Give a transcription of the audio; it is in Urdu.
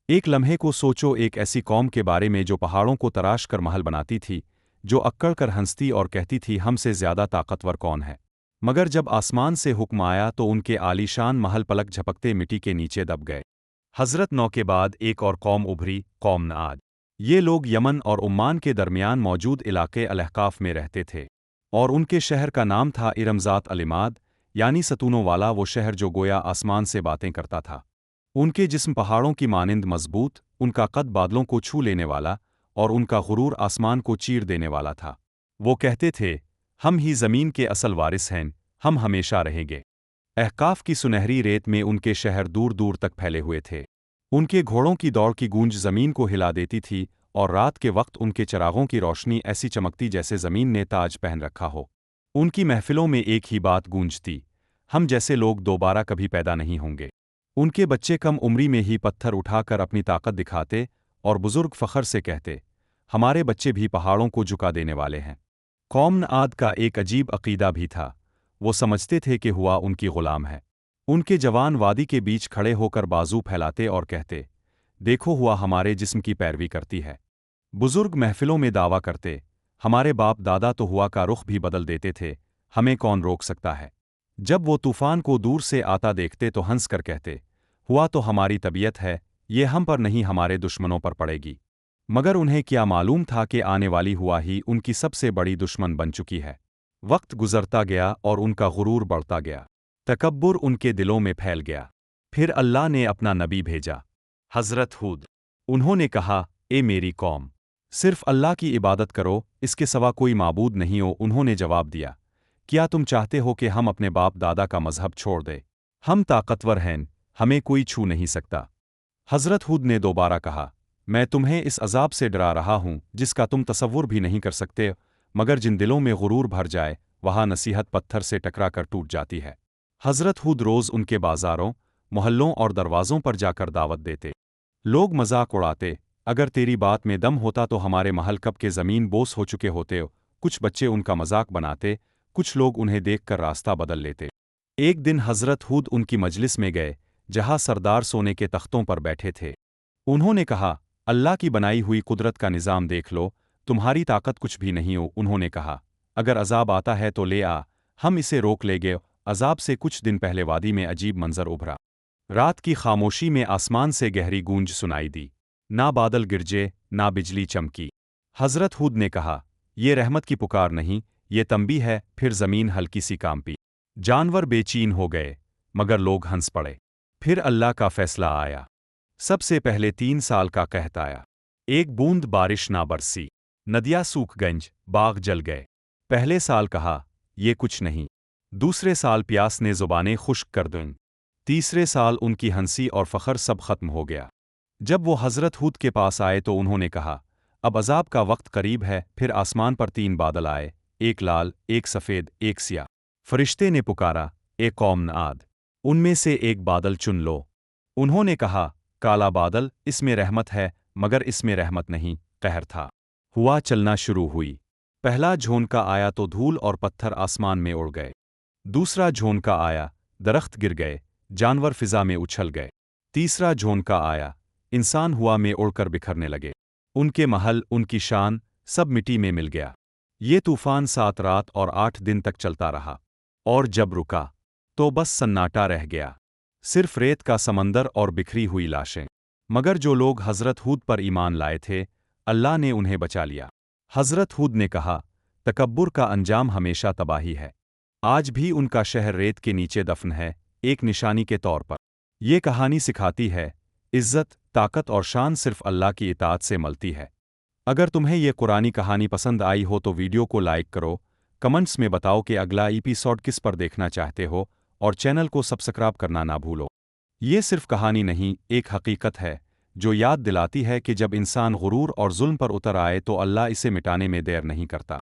ایک لمحے کو سوچو، ایک ایسی قوم کے بارے میں جو پہاڑوں کو تراش کر محل بناتی تھی، جو اکڑ کر ہنستی اور کہتی تھی ہم سے زیادہ طاقتور کون ہے؟ مگر جب آسمان سے حکم آیا تو ان کے عالیشان محل پلک جھپکتے مٹی کے نیچے دب گئے۔ حضرت نو کے بعد ایک اور قوم ابھری، قوم عاد۔ یہ لوگ یمن اور عمان کے درمیان موجود علاقے الاحقاف میں رہتے تھے، اور ان کے شہر کا نام تھا ارم ذات العماد، یعنی ستونوں والا وہ شہر جو گویا آسمان سے باتیں کرتا تھا۔ ان کے جسم پہاڑوں کی مانند مضبوط، ان کا قد بادلوں کو چھو لینے والا، اور ان کا غرور آسمان کو چیر دینے والا تھا۔ وہ کہتے تھے، ہم ہی زمین کے اصل وارث ہیں، ہم ہمیشہ رہیں گے۔ احقاف کی سنہری ریت میں ان کے شہر دور دور تک پھیلے ہوئے تھے۔ ان کے گھوڑوں کی دوڑ کی گونج زمین کو ہلا دیتی تھی، اور رات کے وقت ان کے چراغوں کی روشنی ایسی چمکتی جیسے زمین نے تاج پہن رکھا ہو۔ ان کی محفلوں میں ایک ہی بات گونجتی، ہم جیسے لوگ دوبارہ کبھی پیدا نہیں ہوں گے۔ ان کے بچے کم عمری میں ہی پتھر اٹھا کر اپنی طاقت دکھاتے، اور بزرگ فخر سے کہتے، ہمارے بچے بھی پہاڑوں کو جھکا دینے والے ہیں۔ قوم عاد کا ایک عجیب عقیدہ بھی تھا، وہ سمجھتے تھے کہ ہوا ان کی غلام ہے۔ ان کے جوان وادی کے بیچ کھڑے ہو کر بازو پھیلاتے اور کہتے، دیکھو ہوا ہمارے جسم کی پیروی کرتی ہے۔ بزرگ محفلوں میں دعویٰ کرتے، ہمارے باپ دادا تو ہوا کا رخ بھی بدل دیتے تھے، ہمیں کون روک سکتا ہے؟ جب وہ طوفان کو دور سے آتا دیکھتے تو ہنس کر کہتے، ہوا تو ہماری طبیعت ہے، یہ ہم پر نہیں ہمارے دشمنوں پر پڑے گی۔ مگر انہیں کیا معلوم تھا کہ آنے والی ہوا ہی ان کی سب سے بڑی دشمن بن چکی ہے۔ وقت گزرتا گیا اور ان کا غرور بڑھتا گیا، تکبر ان کے دلوں میں پھیل گیا۔ پھر اللہ نے اپنا نبی بھیجا، حضرت ہود۔ انہوں نے کہا، اے میری قوم، صرف اللہ کی عبادت کرو، اس کے سوا کوئی معبود نہیں ہو۔ انہوں نے جواب دیا، کیا تم چاہتے ہو کہ ہم اپنے باپ دادا کا مذہب چھوڑ دیں؟ ہم طاقتور ہیں، ہمیں کوئی چھو نہیں سکتا۔ حضرت ہود نے دوبارہ کہا، میں تمہیں اس عذاب سے ڈرا رہا ہوں جس کا تم تصور بھی نہیں کر سکتے، مگر جن دلوں میں غرور بھر جائے وہاں نصیحت پتھر سے ٹکرا کر ٹوٹ جاتی ہے۔ حضرت ہود روز ان کے بازاروں، محلوں اور دروازوں پر جا کر دعوت دیتے۔ لوگ مذاق اڑاتے، اگر تیری بات میں دم ہوتا تو ہمارے محل کب کے زمین بوس ہو چکے ہوتے۔ کچھ بچے ان کا مذاق بناتے، کچھ لوگ انہیں دیکھ کر راستہ بدل لیتے۔ ایک دن حضرت ہود ان کی مجلس میں گئے، جہاں سردار سونے کے تختوں پر بیٹھے تھے۔ انہوں نے کہا، اللہ کی بنائی ہوئی قدرت کا نظام دیکھ لو، تمہاری طاقت کچھ بھی نہیں ہو۔ انہوں نے کہا، اگر عذاب آتا ہے تو لے آ، ہم اسے روک لیں گے۔ عذاب سے کچھ دن پہلے وادی میں عجیب منظر ابھرا۔ رات کی خاموشی میں آسمان سے گہری گونج سنائی دی، نہ بادل گرجے، نہ بجلی چمکی۔ حضرت ہود نے کہا، یہ رحمت کی پکار نہیں، یہ تنبیہ ہے۔ پھر زمین ہلکی سی کانپی، جانور بے چین ہو گئے، مگر لوگ ہنس پڑے۔ پھر اللہ کا فیصلہ آیا۔ سب سے پہلے 3 سال کا قحط آیا، ایک بوند بارش نہ برسی، ندیاں سوکھ گنج، باغ جل گئے۔ پہلے سال کہا، یہ کچھ نہیں۔ دوسرے سال پیاس نے زبانیں خشک کر دیں۔ تیسرے سال ان کی ہنسی اور فخر سب ختم ہو گیا۔ جب وہ حضرت ہود کے پاس آئے تو انہوں نے کہا، اب عذاب کا وقت قریب ہے۔ پھر آسمان پر 3 بادل آئے، ایک لال، ایک سفید، ایک سیاہ۔ فرشتے نے پکارا، اے قوم عاد، ان میں سے ایک بادل چن لو۔ انہوں نے کہا، کالا بادل، اس میں رحمت ہے، مگر اس میں رحمت نہیں، قہر تھا۔ ہوا چلنا شروع ہوئی۔ پہلا جھونکا آیا تو دھول اور پتھر آسمان میں اڑ گئے۔ دوسرا جھونکا آیا، درخت گر گئے، جانور فضا میں اچھل گئے۔ تیسرا جھونکا آیا، انسان ہوا میں اڑ کر بکھرنے لگے۔ ان کے محل، ان کی شان، سب مٹی میں مل گیا۔ یہ طوفان 7 رات اور 8 دن تک چلتا رہا، اور جب رکا تو بس سناٹا رہ گیا، صرف ریت کا سمندر اور بکھری ہوئی لاشیں۔ مگر جو لوگ حضرت ہود پر ایمان لائے تھے، اللہ نے انہیں بچا لیا۔ حضرت ہود نے کہا، تکبر کا انجام ہمیشہ تباہی ہے۔ آج بھی ان کا شہر ریت کے نیچے دفن ہے، ایک نشانی کے طور پر۔ یہ کہانی سکھاتی ہے، عزت، طاقت اور شان صرف اللہ کی اطاعت سے ملتی ہے۔ اگر تمہیں یہ قرآنی کہانی پسند آئی ہو تو ویڈیو کو لائک کرو، کمنٹس میں بتاؤ کہ اگلا ایپیسوڈ کس پر دیکھنا چاہتے ہو، اور چینل کو سبسکرائب کرنا نہ بھولو۔ یہ صرف کہانی نہیں، ایک حقیقت ہے جو یاد دلاتی ہے کہ جب انسان غرور اور ظلم پر اتر آئے تو اللہ اسے مٹانے میں دیر نہیں کرتا۔